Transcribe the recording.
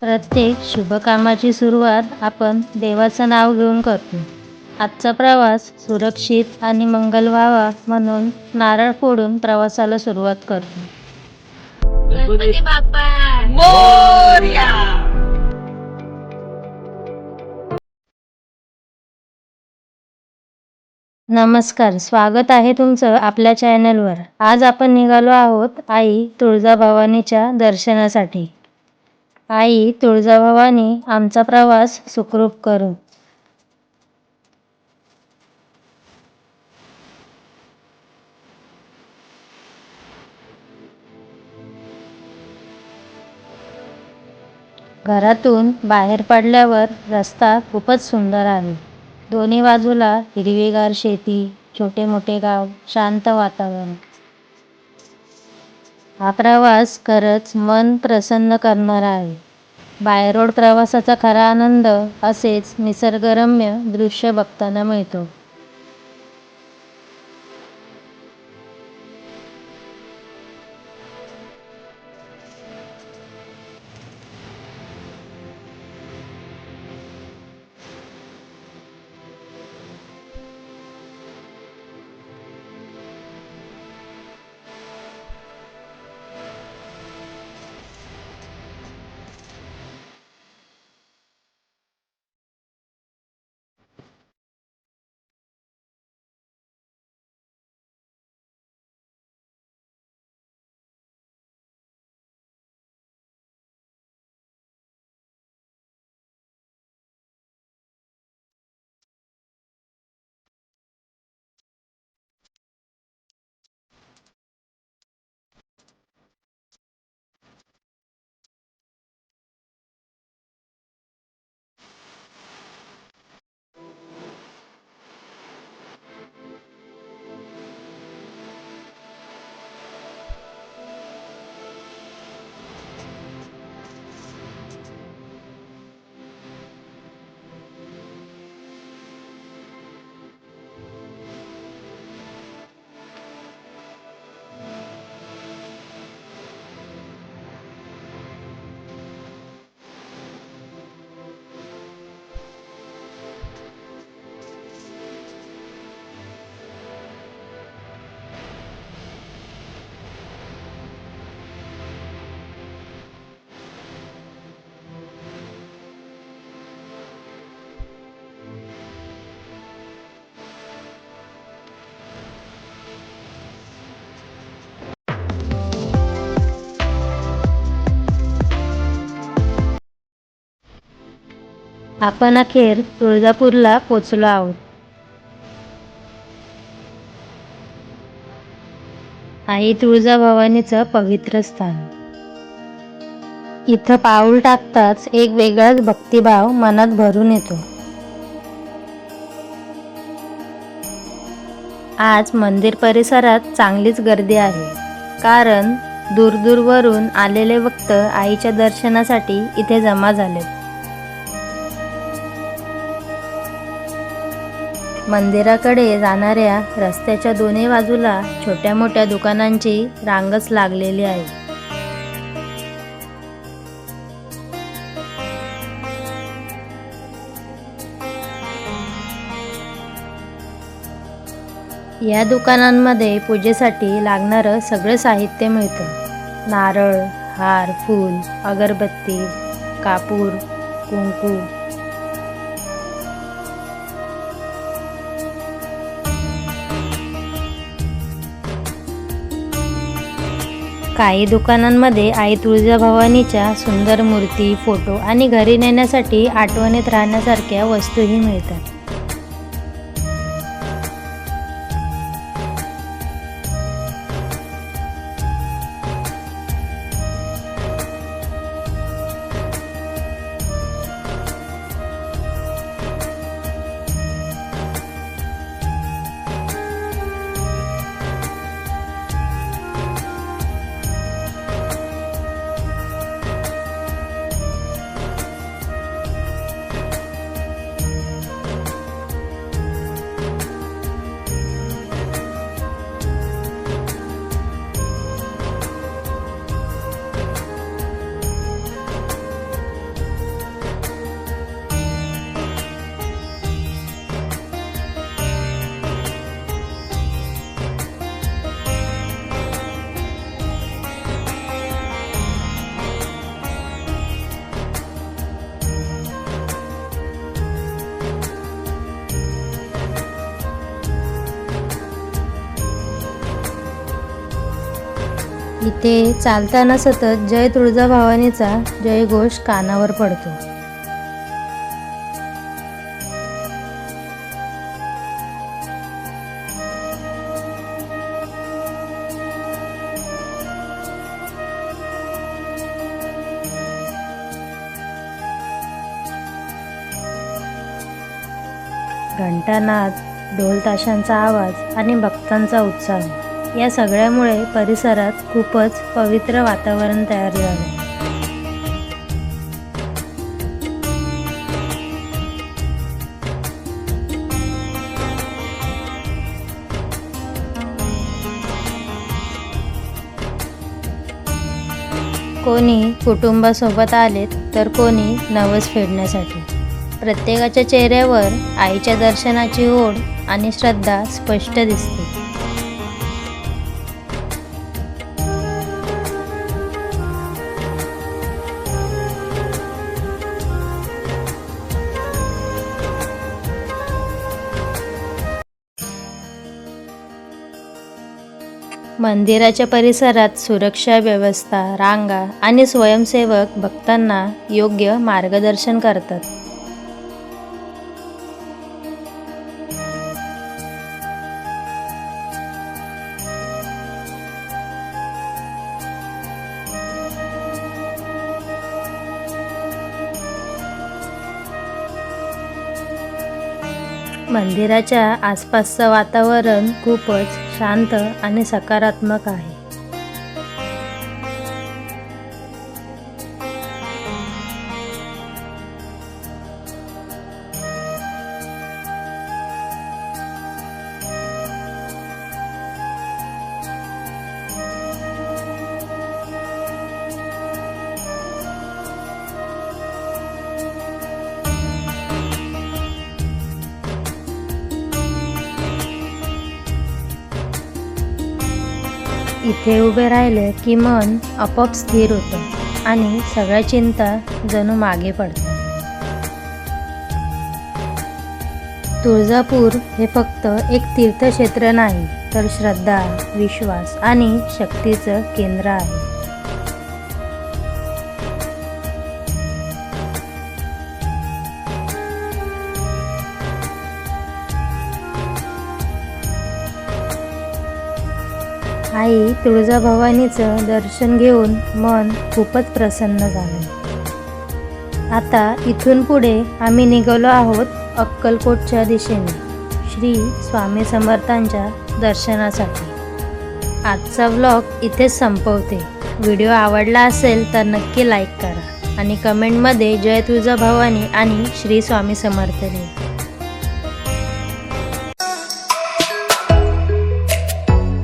प्रत्येक शुभ कामाची सुरुवात आपण देवाचं नाव घेऊन करतो. आजचा प्रवास सुरक्षित आणि मंगल व्हावा म्हणून नारळ फोडून प्रवासाला सुरुवात करतो. गणपती बाप्पा मोरया. नमस्कार, स्वागत आहे तुमचं आपल्या चॅनलवर. आज आपण निघालो आहोत आई तुळजाभवानीच्या दर्शनासाठी. आई तुळजाभवानी आमचा प्रवास सुखरूप करो. घरातून बाहेर पडल्यावर रस्ता खूपच सुंदर आहे. दोन्ही बाजूला हिरवीगार शेती, छोटे मोठे गाव, शांत वातावरण. हा प्रवास खरंच मन प्रसन्न करणारा आहे. बाय रोड प्रवासाचा खरा आनंद असेच निसर्गरम्य दृश्य बघताना मिळतो. आपण अखेर तुळजापूरला पोचलो आहोत. आई तुळजाभवानीचं पवित्र स्थान. इथं पाऊल टाकताच एक वेगळाच भक्तिभाव मनात भरून येतो. आज मंदिर परिसरात चांगलीच गर्दी आहे, कारण दूरदूरवरून आलेले भक्त आईच्या दर्शनासाठी इथे जमा झालेत. मंदिराकडे जाणाऱ्या रस्त्याच्या दोन्ही बाजूला छोट्या मोठ्या दुकानांची रांगच लागलेली आहे. या दुकानांमध्ये पूजेसाठी लागणारं सगळं साहित्य मिळतं. नारळ, हार, फूल, अगरबत्ती, कापूर, कुंकू. काही दुकानांमध्ये आई तुळजाभवानीच्या सुंदर मूर्ती, फोटो आणि घरी नेण्यासाठी आठवणीत राहण्यासारख्या वस्तूही मिळतात. इथे चालताना सतत जय तुळजाभवानीचा जयघोष कानावर पडतो. घंटानाद, ढोल ताशांचा आवाज आणि भक्तांचा उत्साह या सगळ्यामुळे परिसरात खूपच पवित्र वातावरण तयार झाले. कोणी कुटुंबासोबत आलेत तर कोणी नवस फेडण्यासाठी. प्रत्येकाच्या चेहऱ्यावर आईच्या दर्शनाची ओढ आणि श्रद्धा स्पष्ट दिसते. मंदिराच्या परिसरात सुरक्षा व्यवस्था, रांगा आणि स्वयंसेवक भक्तांना योग्य मार्गदर्शन करतात. मंदिराच्या आसपासचं वातावरण खूपच शांत आणि सकारात्मक आहे. इथे उभे राहिले की मन आपोआप स्थिर होतं आणि सगळ्या चिंता जणू मागे पडतात. तुळजापूर हे फक्त एक तीर्थक्षेत्र नाही, तर श्रद्धा, विश्वास आणि शक्तीचं केंद्र आहे. आई तुळजाभवानीचं दर्शन घेऊन मन खूपच प्रसन्न झालं. आता इथून पुढे आम्ही निघालो आहोत अक्कलकोटच्या दिशेने श्री स्वामी समर्थांच्या दर्शनासाठी. आजचा व्लॉग इथेच संपवते. व्हिडिओ आवडला असेल तर नक्की लाईक करा आणि कमेंटमध्ये जय तुळजाभवानी आणि श्री स्वामी समर्थ लिहा.